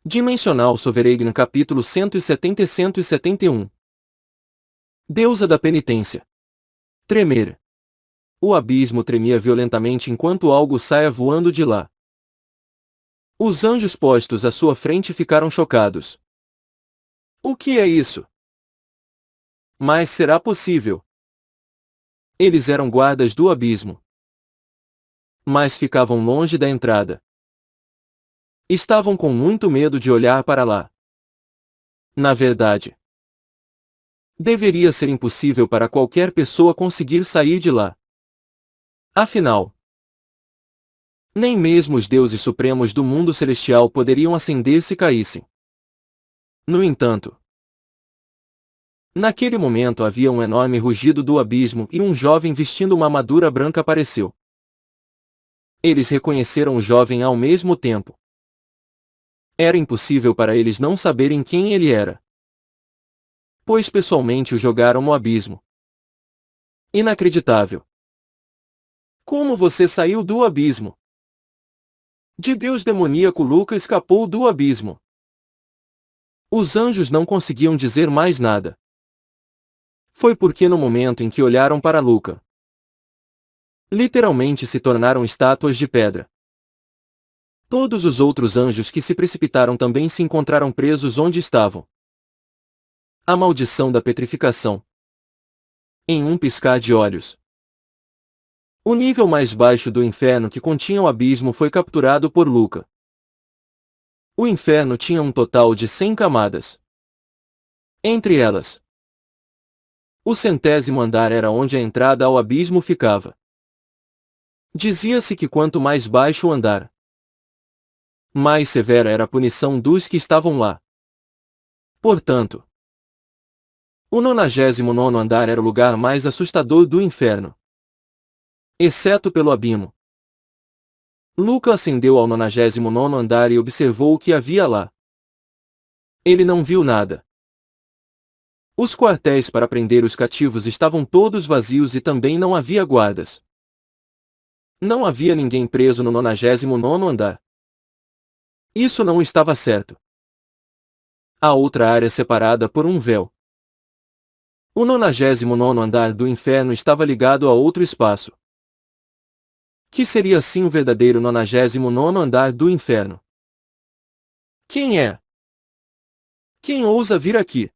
Dimensional Sovereign capítulo 170 e 171. Deusa da penitência. Tremer. O abismo tremia violentamente enquanto algo saia voando de lá. Os anjos postos à sua frente ficaram chocados. O que é isso? Mas será possível? Eles eram guardas do abismo. Mas ficavam longe da entrada. Estavam com muito medo de olhar para lá. Na verdade, deveria ser impossível para qualquer pessoa conseguir sair de lá. Afinal, nem mesmo os deuses supremos do mundo celestial poderiam ascender se caíssem. No entanto, naquele momento havia um enorme rugido do abismo e um jovem vestindo uma armadura branca apareceu. Eles reconheceram o jovem ao mesmo tempo. Era impossível para eles não saberem quem ele era, pois pessoalmente o jogaram no abismo. Inacreditável. Como você saiu do abismo? De Deus demoníaco Luca escapou do abismo. Os anjos não conseguiam dizer mais nada. Foi porque no momento em que olharam para Luca, literalmente se tornaram estátuas de pedra. Todos os outros anjos que se precipitaram também se encontraram presos onde estavam. A maldição da petrificação. Em um piscar de olhos, o nível mais baixo do inferno que continha o abismo foi capturado por Luca. O inferno tinha um total de 100 camadas. Entre elas, o 100º andar era onde a entrada ao abismo ficava. Dizia-se que quanto mais baixo o andar, mais severa era a punição dos que estavam lá. Portanto, o 99º andar era o lugar mais assustador do inferno, exceto pelo abismo. Luca ascendeu ao 99º andar e observou o que havia lá. Ele não viu nada. Os quartéis para prender os cativos estavam todos vazios e também não havia guardas. Não havia ninguém preso no 99º andar. Isso não estava certo. Há outra área separada por um véu. O 99º andar do inferno estava ligado a outro espaço, que seria assim o verdadeiro 99º andar do inferno. Quem é? Quem ousa vir aqui?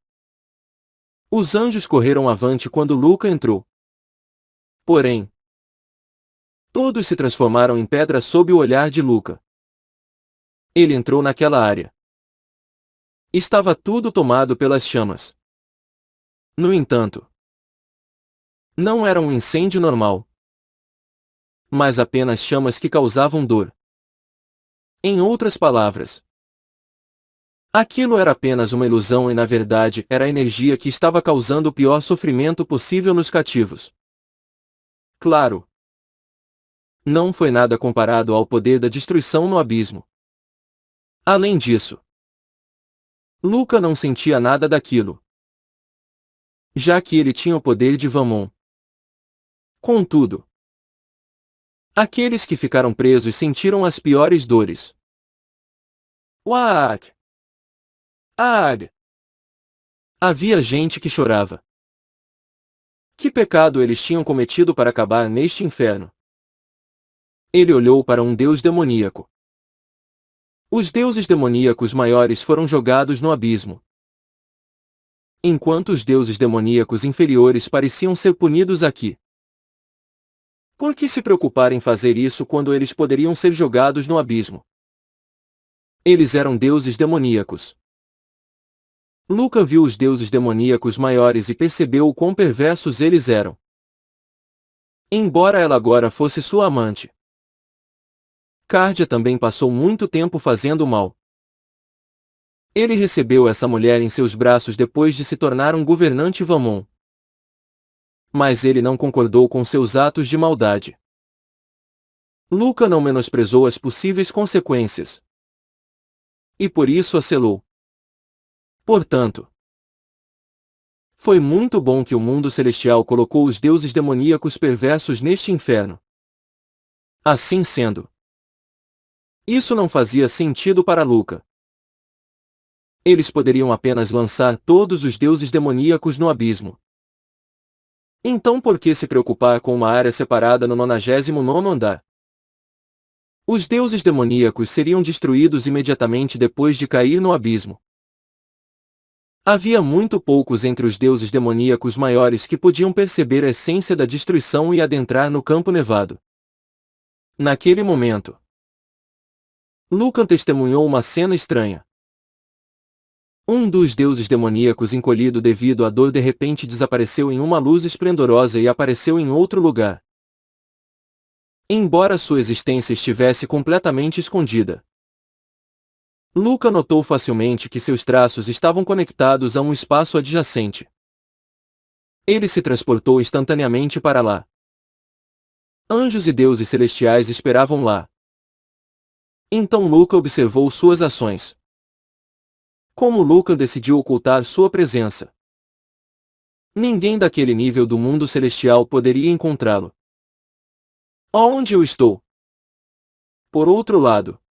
Os anjos correram avante quando Luca entrou. Porém, todos se transformaram em pedra sob o olhar de Luca. Ele entrou naquela área. Estava tudo tomado pelas chamas. No entanto, não era um incêndio normal, mas apenas chamas que causavam dor. Em outras palavras, aquilo era apenas uma ilusão e na verdade era a energia que estava causando o pior sofrimento possível nos cativos. Claro, não foi nada comparado ao poder da destruição no abismo. Além disso, Luca não sentia nada daquilo, já que ele tinha o poder de Vamon. Contudo, aqueles que ficaram presos sentiram as piores dores. What? Ag! Havia gente que chorava. Que pecado eles tinham cometido para acabar neste inferno? Ele olhou para um deus demoníaco. Os deuses demoníacos maiores foram jogados no abismo, enquanto os deuses demoníacos inferiores pareciam ser punidos aqui. Por que se preocupar em fazer isso quando eles poderiam ser jogados no abismo? Eles eram deuses demoníacos. Luca viu os deuses demoníacos maiores e percebeu o quão perversos eles eram. Embora ela agora fosse sua amante, Cárdia também passou muito tempo fazendo mal. Ele recebeu essa mulher em seus braços depois de se tornar um governante Vamon. Mas ele não concordou com seus atos de maldade. Luca não menosprezou as possíveis consequências, e por isso a selou. Portanto, foi muito bom que o mundo celestial colocou os deuses demoníacos perversos neste inferno. Assim sendo, isso não fazia sentido para Luca. Eles poderiam apenas lançar todos os deuses demoníacos no abismo. Então por que se preocupar com uma área separada no 99º andar? Os deuses demoníacos seriam destruídos imediatamente depois de cair no abismo. Havia muito poucos entre os deuses demoníacos maiores que podiam perceber a essência da destruição e adentrar no campo nevado. Naquele momento, Lucan testemunhou uma cena estranha. Um dos deuses demoníacos encolhido devido à dor de repente desapareceu em uma luz esplendorosa e apareceu em outro lugar. Embora sua existência estivesse completamente escondida, Luca notou facilmente que seus traços estavam conectados a um espaço adjacente. Ele se transportou instantaneamente para lá. Anjos e deuses celestiais esperavam lá. Então Luca observou suas ações. Como Luca decidiu ocultar sua presença? Ninguém daquele nível do mundo celestial poderia encontrá-lo. Onde eu estou? Por outro lado,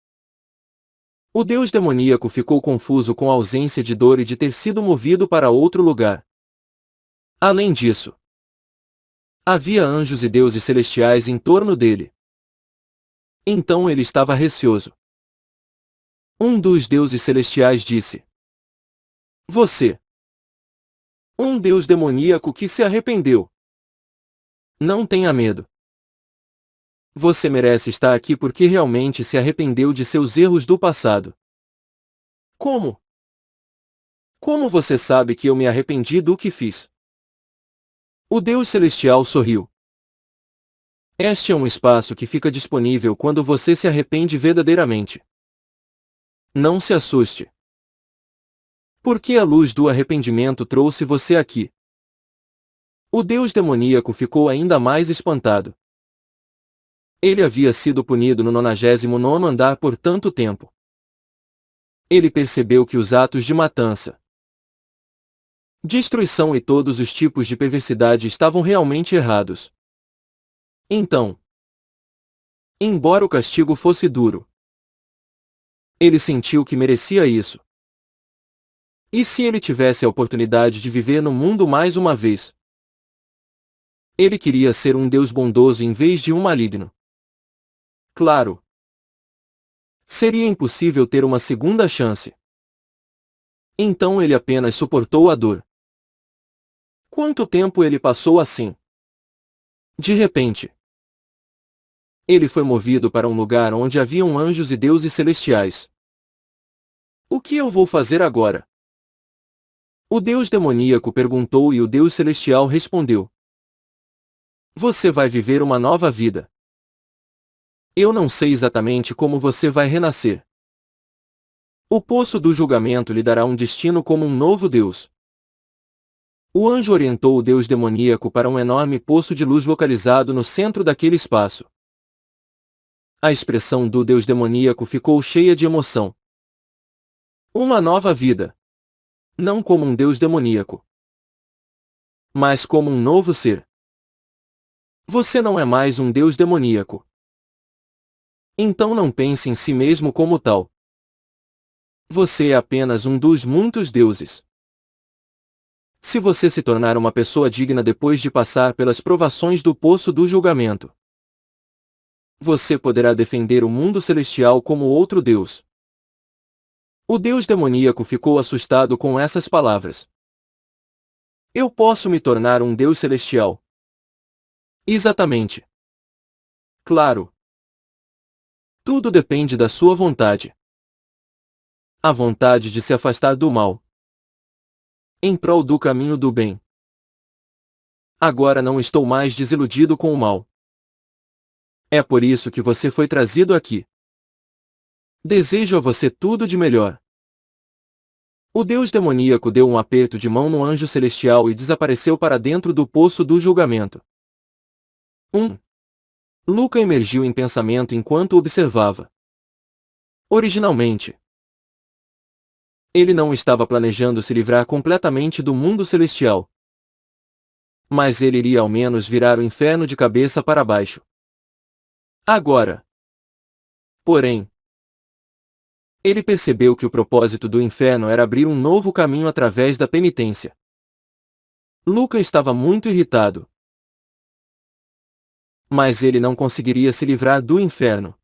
o deus demoníaco ficou confuso com a ausência de dor e de ter sido movido para outro lugar. Além disso, havia anjos e deuses celestiais em torno dele. Então ele estava receoso. Um dos deuses celestiais disse: Você, um deus demoníaco que se arrependeu. Não tenha medo. Você merece estar aqui porque realmente se arrependeu de seus erros do passado. Como? Como você sabe que eu me arrependi do que fiz? O Deus Celestial sorriu. Este é um espaço que fica disponível quando você se arrepende verdadeiramente. Não se assuste. Porque a luz do arrependimento trouxe você aqui. O Deus demoníaco ficou ainda mais espantado. Ele havia sido punido no 99º andar por tanto tempo. Ele percebeu que os atos de matança, destruição e todos os tipos de perversidade estavam realmente errados. Então, embora o castigo fosse duro, ele sentiu que merecia isso. E se ele tivesse a oportunidade de viver no mundo mais uma vez? Ele queria ser um Deus bondoso em vez de um maligno. Claro. Seria impossível ter uma segunda chance. Então ele apenas suportou a dor. Quanto tempo ele passou assim? De repente, ele foi movido para um lugar onde haviam anjos e deuses celestiais. O que eu vou fazer agora? O deus demoníaco perguntou e o deus celestial respondeu: Você vai viver uma nova vida. Eu não sei exatamente como você vai renascer. O poço do julgamento lhe dará um destino como um novo Deus. O anjo orientou o deus demoníaco para um enorme poço de luz localizado no centro daquele espaço. A expressão do deus demoníaco ficou cheia de emoção. Uma nova vida. Não como um deus demoníaco, mas como um novo ser. Você não é mais um deus demoníaco. Então não pense em si mesmo como tal. Você é apenas um dos muitos deuses. Se você se tornar uma pessoa digna depois de passar pelas provações do poço do julgamento, você poderá defender o mundo celestial como outro Deus. O deus demoníaco ficou assustado com essas palavras. Eu posso me tornar um deus celestial? Exatamente. Claro. Tudo depende da sua vontade. A vontade de se afastar do mal, em prol do caminho do bem. Agora não estou mais desiludido com o mal. É por isso que você foi trazido aqui. Desejo a você tudo de melhor. O deus demoníaco deu um aperto de mão no anjo celestial e desapareceu para dentro do poço do julgamento. Luca emergiu em pensamento enquanto observava. Originalmente, ele não estava planejando se livrar completamente do mundo celestial. Mas ele iria ao menos virar o inferno de cabeça para baixo. Agora, porém, Ele percebeu que o propósito do inferno era abrir um novo caminho através da penitência. Luca estava muito irritado. Mas ele não conseguiria se livrar do inferno,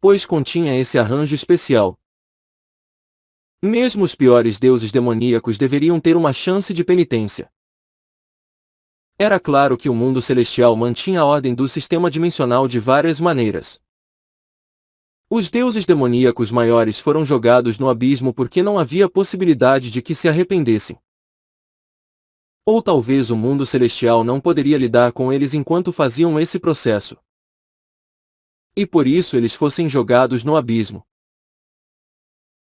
pois continha esse arranjo especial. Mesmo os piores deuses demoníacos deveriam ter uma chance de penitência. Era claro que o mundo celestial mantinha a ordem do sistema dimensional de várias maneiras. Os deuses demoníacos maiores foram jogados no abismo porque não havia possibilidade de que se arrependessem. Ou talvez o mundo celestial não poderia lidar com eles enquanto faziam esse processo. E por isso eles fossem jogados no abismo.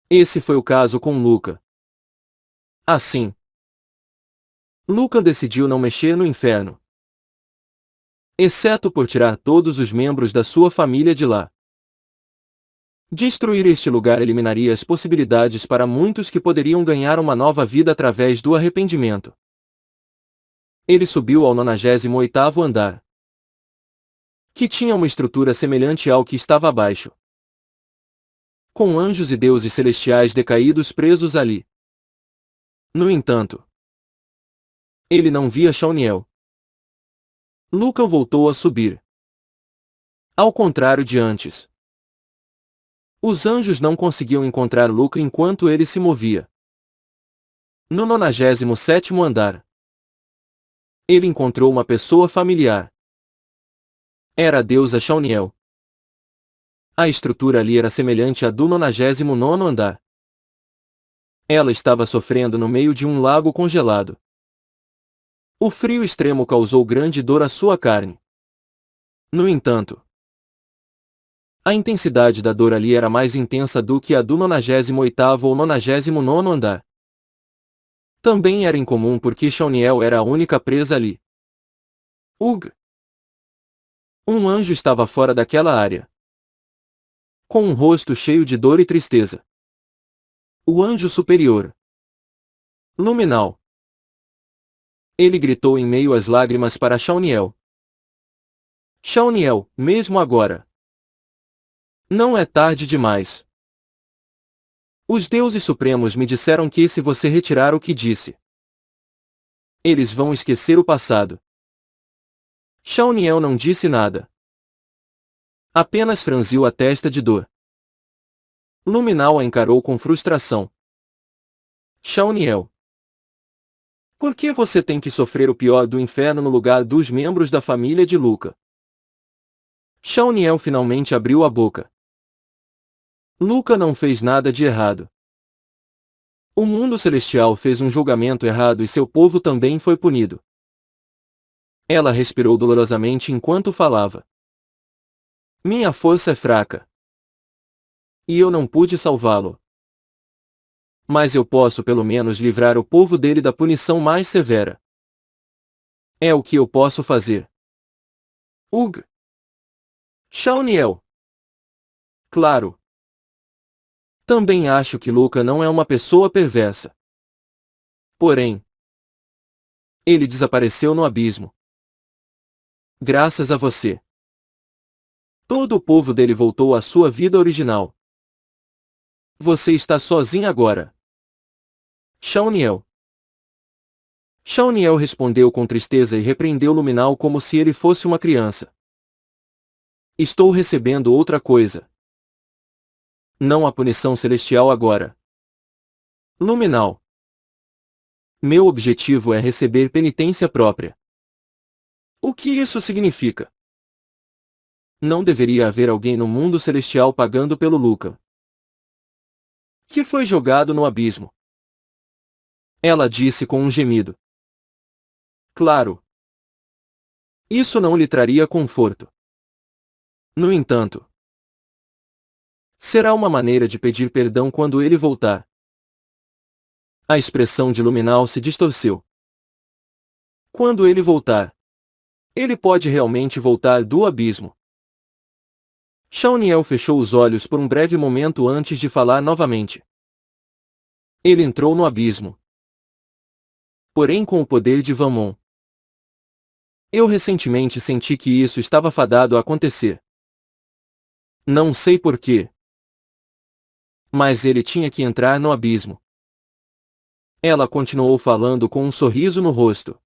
Esse foi o caso com Luca. Assim, Luca decidiu não mexer no inferno, exceto por tirar todos os membros da sua família de lá. Destruir este lugar eliminaria as possibilidades para muitos que poderiam ganhar uma nova vida através do arrependimento. Ele subiu ao 98º andar, que tinha uma estrutura semelhante ao que estava abaixo, com anjos e deuses celestiais decaídos presos ali. No entanto, ele não via Shauniel. Luca voltou a subir. Ao contrário de antes, os anjos não conseguiam encontrar Luca enquanto ele se movia. No 97º andar, ele encontrou uma pessoa familiar. Era a deusa Shauniel. A estrutura ali era semelhante à do 99º andar. Ela estava sofrendo no meio de um lago congelado. O frio extremo causou grande dor à sua carne. No entanto, a intensidade da dor ali era mais intensa do que a do 98º ou 99º andar. Também era incomum porque Shauniel era a única presa ali. Ugh! Um anjo estava fora daquela área, com um rosto cheio de dor e tristeza. O anjo superior, Luminal. Ele gritou em meio às lágrimas para Shauniel. Shauniel, mesmo agora. Não é tarde demais. Os deuses supremos me disseram que se você retirar o que disse, eles vão esquecer o passado. Shauniel não disse nada. Apenas franziu a testa de dor. Luminal a encarou com frustração. Shauniel, por que você tem que sofrer o pior do inferno no lugar dos membros da família de Luca? Shauniel finalmente abriu a boca. Luca não fez nada de errado. O mundo celestial fez um julgamento errado e seu povo também foi punido. Ela respirou dolorosamente enquanto falava. Minha força é fraca. E eu não pude salvá-lo. Mas eu posso pelo menos livrar o povo dele da punição mais severa. É o que eu posso fazer. Ugh! Shauniel. Claro. Também acho que Luca não é uma pessoa perversa. Porém, ele desapareceu no abismo. Graças a você. Todo o povo dele voltou à sua vida original. Você está sozinho agora. Shauniel. Shauniel respondeu com tristeza e repreendeu Luminal como se ele fosse uma criança. Estou recebendo outra coisa. Não há punição celestial agora. Luminal. Meu objetivo é receber penitência própria. O que isso significa? Não deveria haver alguém no mundo celestial pagando pelo Luca, que foi jogado no abismo. Ela disse com um gemido. Claro. Isso não lhe traria conforto. No entanto, será uma maneira de pedir perdão quando ele voltar. A expressão de Luminal se distorceu. Quando ele voltar, ele pode realmente voltar do abismo. Shauniel fechou os olhos por um breve momento antes de falar novamente. Ele entrou no abismo. Porém com o poder de Vamon. Eu recentemente senti que isso estava fadado a acontecer. Não sei porquê. Mas ele tinha que entrar no abismo. Ela continuou falando com um sorriso no rosto.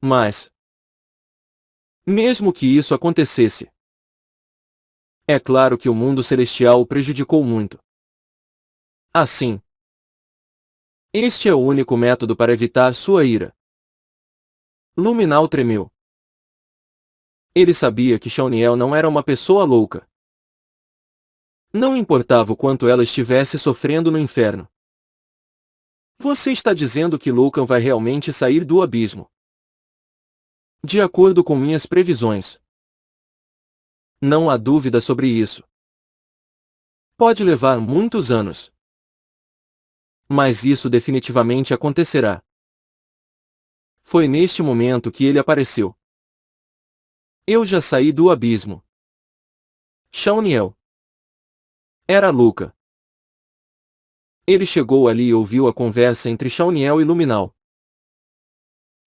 Mas, mesmo que isso acontecesse, é claro que o mundo celestial o prejudicou muito. Assim, este é o único método para evitar sua ira. Luminal tremeu. Ele sabia que Shauniel não era uma pessoa louca. Não importava o quanto ela estivesse sofrendo no inferno. Você está dizendo que Lucan vai realmente sair do abismo? De acordo com minhas previsões. Não há dúvida sobre isso. Pode levar muitos anos. Mas isso definitivamente acontecerá. Foi neste momento que ele apareceu. Eu já saí do abismo. Shauniel. Era Luca. Ele chegou ali e ouviu a conversa entre Shauniel e Luminal.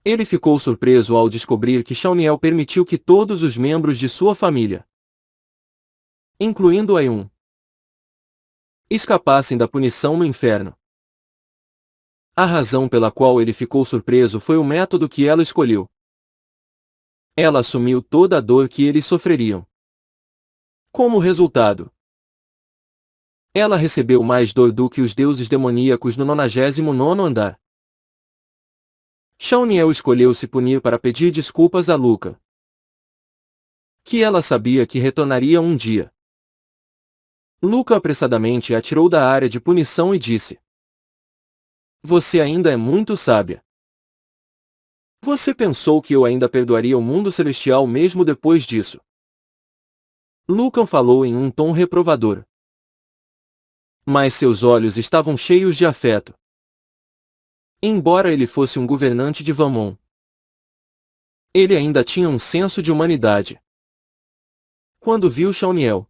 Ele ficou surpreso ao descobrir que Shauniel permitiu que todos os membros de sua família, incluindo Ayun, escapassem da punição no inferno. A razão pela qual ele ficou surpreso foi o método que ela escolheu. Ela assumiu toda a dor que eles sofreriam. Como resultado, ela recebeu mais dor do que os deuses demoníacos no 99º andar. Shauniel escolheu se punir para pedir desculpas a Luca, que ela sabia que retornaria um dia. Luca apressadamente a tirou da área de punição e disse: Você ainda é muito sábia. Você pensou que eu ainda perdoaria o mundo celestial mesmo depois disso? Lucan falou em um tom reprovador. Mas seus olhos estavam cheios de afeto. Embora ele fosse um governante de Vamon, ele ainda tinha um senso de humanidade. Quando viu Shauniel,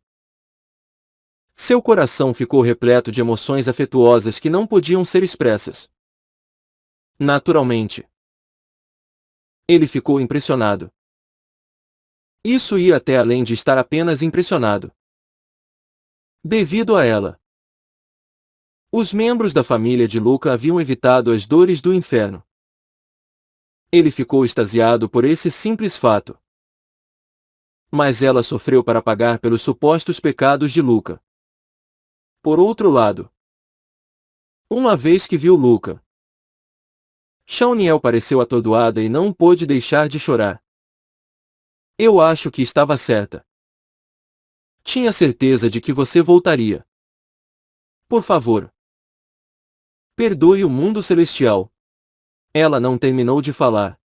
seu coração ficou repleto de emoções afetuosas que não podiam ser expressas. Naturalmente, ele ficou impressionado. Isso ia até além de estar apenas impressionado. Devido a ela, os membros da família de Luca haviam evitado as dores do inferno. Ele ficou extasiado por esse simples fato. Mas ela sofreu para pagar pelos supostos pecados de Luca. Por outro lado, uma vez que viu Luca, Shauniel pareceu atordoada e não pôde deixar de chorar. Eu acho que estava certa. Tinha certeza de que você voltaria. Por favor, perdoe o mundo celestial. Ela não terminou de falar.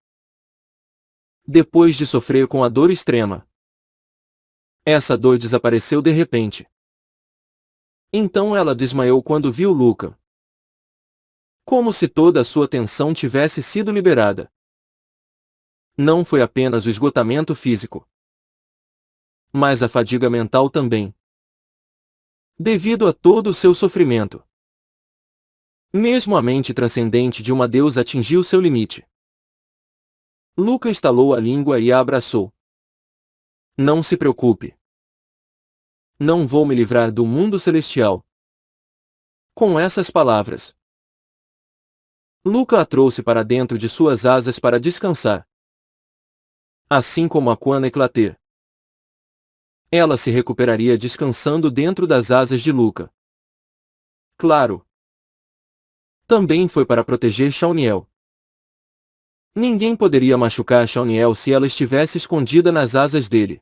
Depois de sofrer com a dor extrema, essa dor desapareceu de repente. Então ela desmaiou quando viu Luca. Como se toda a sua tensão tivesse sido liberada. Não foi apenas o esgotamento físico, mas a fadiga mental também. Devido a todo o seu sofrimento, mesmo a mente transcendente de uma deusa atingiu seu limite. Luca estalou a língua e a abraçou. Não se preocupe. Não vou me livrar do mundo celestial. Com essas palavras, Luca a trouxe para dentro de suas asas para descansar. Assim como Aquana Eclater. Ela se recuperaria descansando dentro das asas de Luca. Claro. Também foi para proteger Shauniel. Ninguém poderia machucar Shauniel se ela estivesse escondida nas asas dele.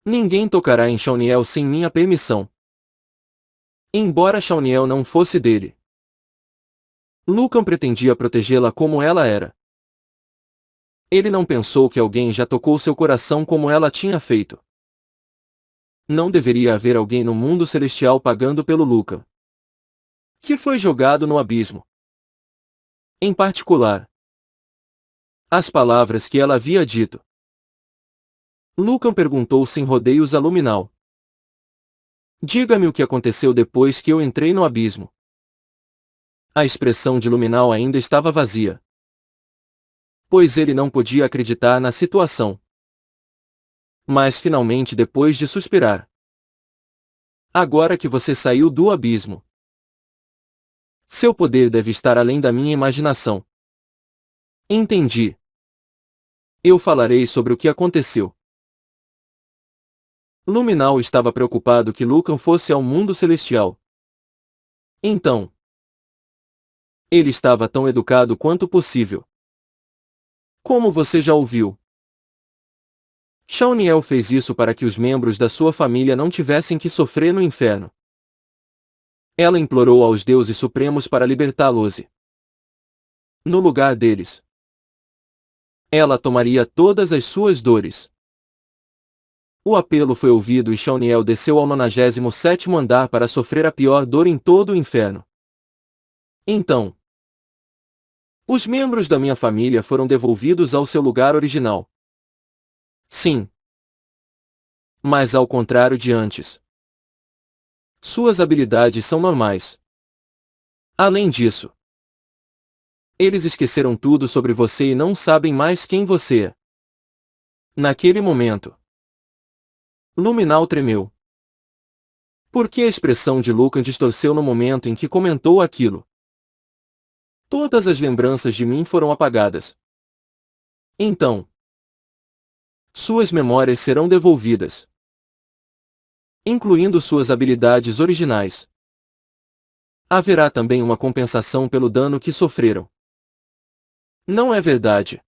Ninguém tocará em Shauniel sem minha permissão. Embora Shauniel não fosse dele, Lucan pretendia protegê-la como ela era. Ele não pensou que alguém já tocou seu coração como ela tinha feito. Não deveria haver alguém no mundo celestial pagando pelo Lucan, que foi jogado no abismo. Em particular, as palavras que ela havia dito. Lucan perguntou sem rodeios a Luminal. Diga-me o que aconteceu depois que eu entrei no abismo. A expressão de Luminal ainda estava vazia, pois ele não podia acreditar na situação. Mas finalmente, depois de suspirar, Agora que você saiu do abismo, seu poder deve estar além da minha imaginação. Entendi. Eu falarei sobre o que aconteceu. Luminal estava preocupado que Lucan fosse ao mundo celestial. Então, ele estava tão educado quanto possível. Como você já ouviu, Shauniel fez isso para que os membros da sua família não tivessem que sofrer no inferno. Ela implorou aos deuses supremos para libertá-los. No lugar deles, ela tomaria todas as suas dores. O apelo foi ouvido e Shauniel desceu ao 97º andar para sofrer a pior dor em todo o inferno. Então, os membros da minha família foram devolvidos ao seu lugar original. Sim. Mas ao contrário de antes. Suas habilidades são normais. Além disso, eles esqueceram tudo sobre você e não sabem mais quem você é. Naquele momento, Luminal tremeu. Por que a expressão de Lucan distorceu no momento em que comentou aquilo? Todas as lembranças de mim foram apagadas. Então, suas memórias serão devolvidas, incluindo suas habilidades originais. Haverá também uma compensação pelo dano que sofreram. Não é verdade?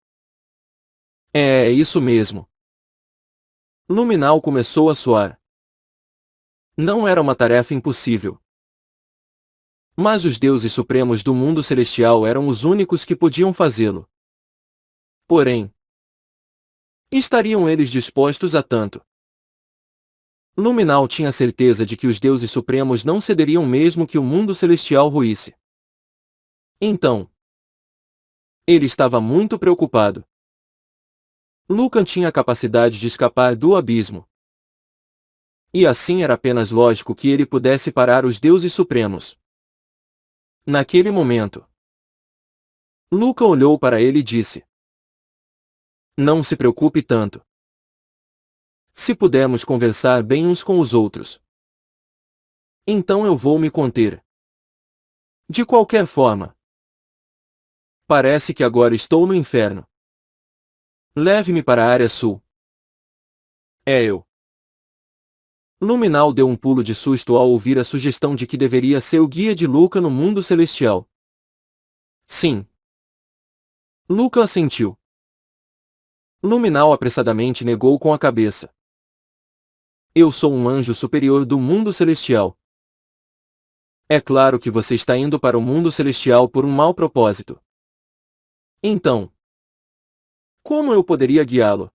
É isso mesmo. Luminal começou a suar. Não era uma tarefa impossível. Mas os deuses supremos do mundo celestial eram os únicos que podiam fazê-lo. Porém, estariam eles dispostos a tanto? Luminal tinha certeza de que os deuses supremos não cederiam mesmo que o mundo celestial ruísse. Então, ele estava muito preocupado. Lucan tinha a capacidade de escapar do abismo. E assim era apenas lógico que ele pudesse parar os deuses supremos. Naquele momento, Lucan olhou para ele e disse: Não se preocupe tanto. Se pudermos conversar bem uns com os outros, então eu vou me conter. De qualquer forma, parece que agora estou no inferno. Leve-me para a área sul. É eu. Luminal deu um pulo de susto ao ouvir a sugestão de que deveria ser o guia de Lucan no mundo celestial. Sim. Lucan assentiu. Luminal apressadamente negou com a cabeça. Eu sou um anjo superior do mundo celestial. É claro que você está indo para o mundo celestial por um mau propósito. Então, como eu poderia guiá-lo?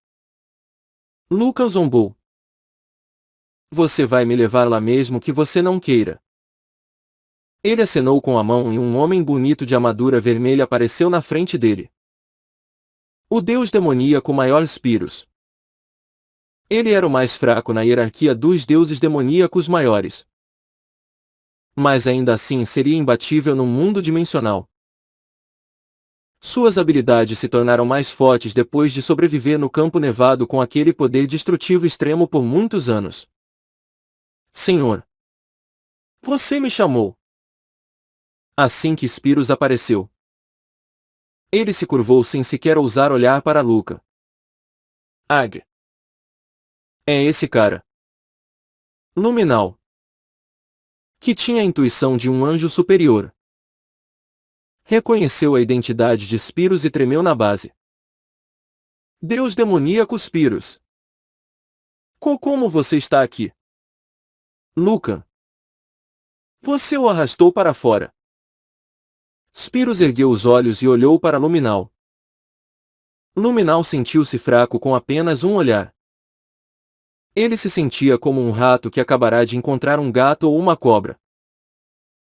Lucan zombou. Você vai me levar lá mesmo que você não queira. Ele acenou com a mão e um homem bonito de armadura vermelha apareceu na frente dele. O deus demoníaco maior Spirus. Ele era o mais fraco na hierarquia dos deuses demoníacos maiores. Mas ainda assim seria imbatível no mundo dimensional. Suas habilidades se tornaram mais fortes depois de sobreviver no campo nevado com aquele poder destrutivo extremo por muitos anos. Senhor, você me chamou. Assim que Spirus apareceu, ele se curvou sem sequer ousar olhar para Lucan. Ag. É esse cara. Luminal. Que tinha a intuição de um anjo superior. Reconheceu a identidade de Spirus e tremeu na base. Deus demoníaco Spirus. Como você está aqui? Lucan. Você o arrastou para fora. Spirus ergueu os olhos e olhou para Luminal. Luminal sentiu-se fraco com apenas um olhar. Ele se sentia como um rato que acabará de encontrar um gato ou uma cobra.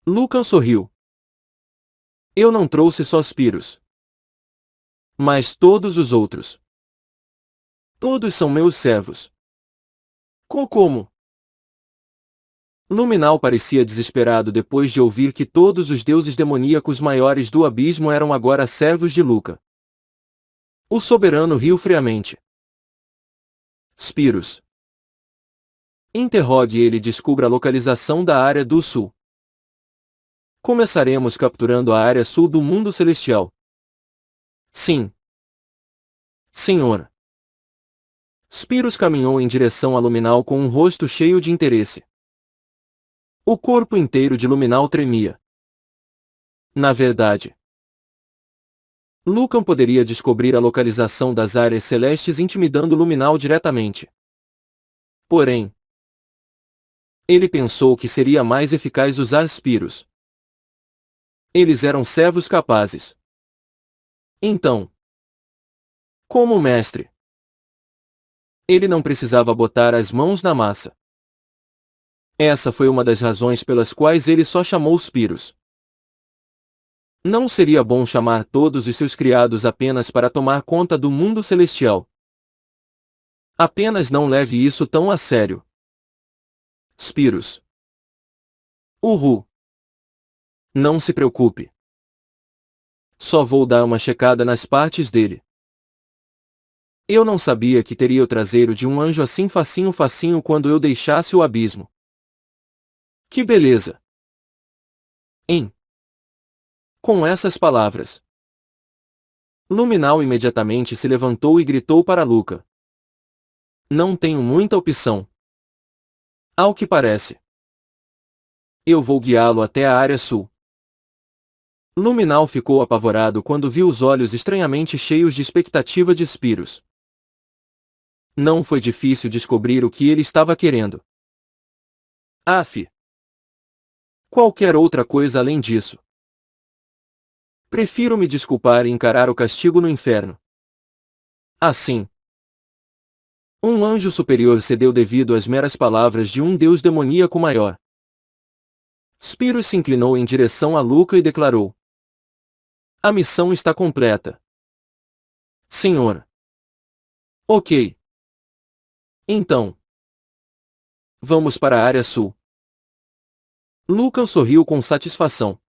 Lucan sorriu. Eu não trouxe só Spirus, mas todos os outros. Todos são meus servos. Como? Luminal parecia desesperado depois de ouvir que todos os deuses demoníacos maiores do abismo eram agora servos de Lucan. O soberano riu friamente. Spirus. Interrogue ele e descubra a localização da área do sul. Começaremos capturando a área sul do mundo celestial. Sim. Senhor. Spiros caminhou em direção a Luminal com um rosto cheio de interesse. O corpo inteiro de Luminal tremia. Na verdade, Lucan poderia descobrir a localização das áreas celestes intimidando Luminal diretamente. Porém, ele pensou que seria mais eficaz usar Spiros. Eles eram servos capazes. Então, como mestre, ele não precisava botar as mãos na massa. Essa foi uma das razões pelas quais ele só chamou Spiros. Não seria bom chamar todos os seus criados apenas para tomar conta do mundo celestial. Apenas não leve isso tão a sério. Spiros. Uhul. Não se preocupe. Só vou dar uma checada nas partes dele. Eu não sabia que teria o traseiro de um anjo assim facinho quando eu deixasse o abismo. Que beleza! Hein? Com essas palavras, Luminal imediatamente se levantou e gritou para Luca. Não tenho muita opção. Ao que parece, eu vou guiá-lo até a área sul. Luminal ficou apavorado quando viu os olhos estranhamente cheios de expectativa de Spiros. Não foi difícil descobrir o que ele estava querendo. Aff! Qualquer outra coisa além disso. Prefiro me desculpar e encarar o castigo no inferno. Assim, um anjo superior cedeu devido às meras palavras de um deus demoníaco maior. Spiros se inclinou em direção a Luca e declarou: a missão está completa. Senhor. Ok. Então, vamos para a área sul. Luca sorriu com satisfação.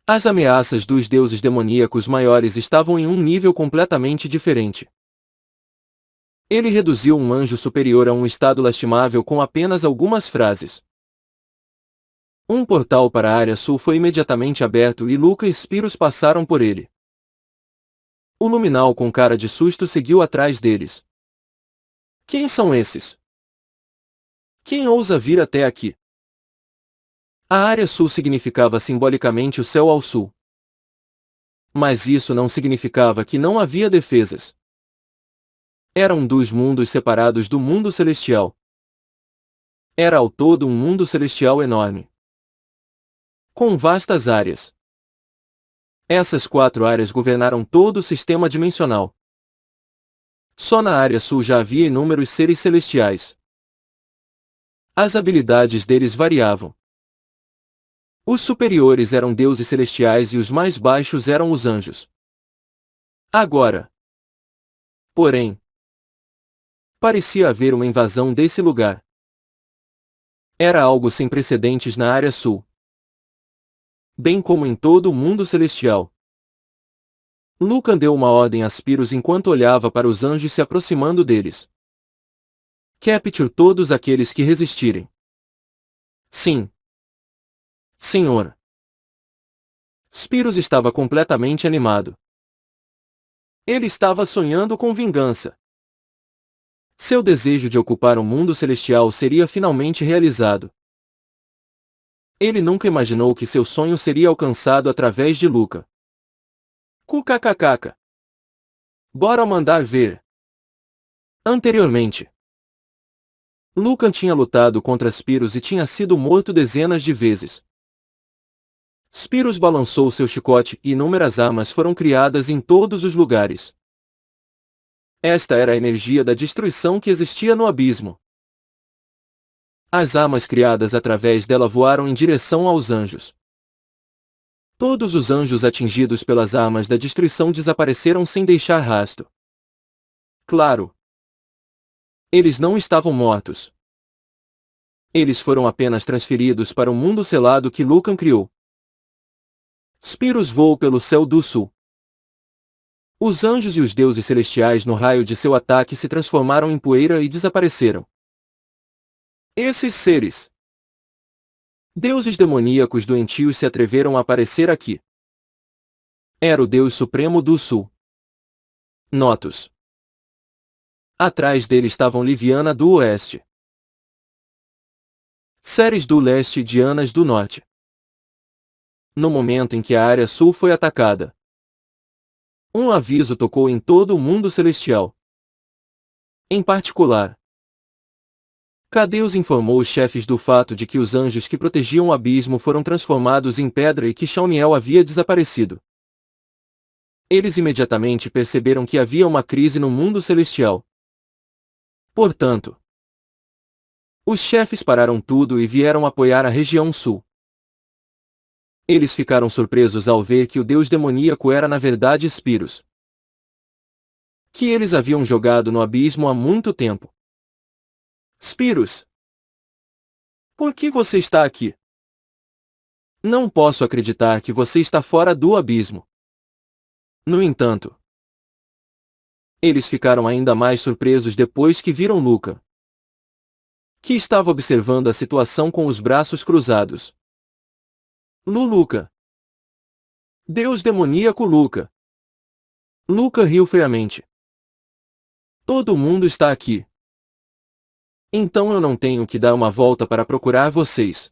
As ameaças dos deuses demoníacos maiores estavam em um nível completamente diferente. Ele reduziu um anjo superior a um estado lastimável com apenas algumas frases. Um portal para a área sul foi imediatamente aberto e Luca e Spiros passaram por ele. O Luminal com cara de susto seguiu atrás deles. Quem são esses? Quem ousa vir até aqui? A área sul significava simbolicamente o céu ao sul. Mas isso não significava que não havia defesas. Era um dos mundos separados do mundo celestial. Era ao todo um mundo celestial enorme, com vastas áreas. Essas 4 áreas governaram todo o sistema dimensional. Só na área sul já havia inúmeros seres celestiais. As habilidades deles variavam. Os superiores eram deuses celestiais e os mais baixos eram os anjos. Agora, porém, parecia haver uma invasão desse lugar. Era algo sem precedentes na área sul, bem como em todo o mundo celestial. Lucan deu uma ordem a Spiros enquanto olhava para os anjos se aproximando deles. Capture todos aqueles que resistirem. Sim. Senhor. Spiros estava completamente animado. Ele estava sonhando com vingança. Seu desejo de ocupar o mundo celestial seria finalmente realizado. Ele nunca imaginou que seu sonho seria alcançado através de Luca. Kkkk. Bora mandar ver. Anteriormente, Lucan tinha lutado contra Spiros e tinha sido morto dezenas de vezes. Spiros balançou seu chicote e inúmeras armas foram criadas em todos os lugares. Esta era a energia da destruição que existia no abismo. As armas criadas através dela voaram em direção aos anjos. Todos os anjos atingidos pelas armas da destruição desapareceram sem deixar rastro. Claro, eles não estavam mortos. Eles foram apenas transferidos para o mundo selado que Lucan criou. Spiros voou pelo céu do sul. Os anjos e os deuses celestiais no raio de seu ataque se transformaram em poeira e desapareceram. Esses seres, deuses demoníacos doentios, se atreveram a aparecer aqui. Era o Deus Supremo do Sul, Notus. Atrás dele estavam Liviana do Oeste, Ceres do Leste e Dianas do Norte. No momento em que a área sul foi atacada, um aviso tocou em todo o mundo celestial. Em particular, Cadeus informou os chefes do fato de que os anjos que protegiam o abismo foram transformados em pedra e que Shauniel havia desaparecido. Eles imediatamente perceberam que havia uma crise no mundo celestial. Portanto, os chefes pararam tudo e vieram apoiar a região sul. Eles ficaram surpresos ao ver que o deus demoníaco era na verdade Spirus, que eles haviam jogado no abismo há muito tempo. Spirus, por que você está aqui? Não posso acreditar que você está fora do abismo. No entanto, eles ficaram ainda mais surpresos depois que viram Luca, que estava observando a situação com os braços cruzados. Luca. Deus demoníaco Luca. Luca riu friamente. Todo mundo está aqui. Então eu não tenho que dar uma volta para procurar vocês.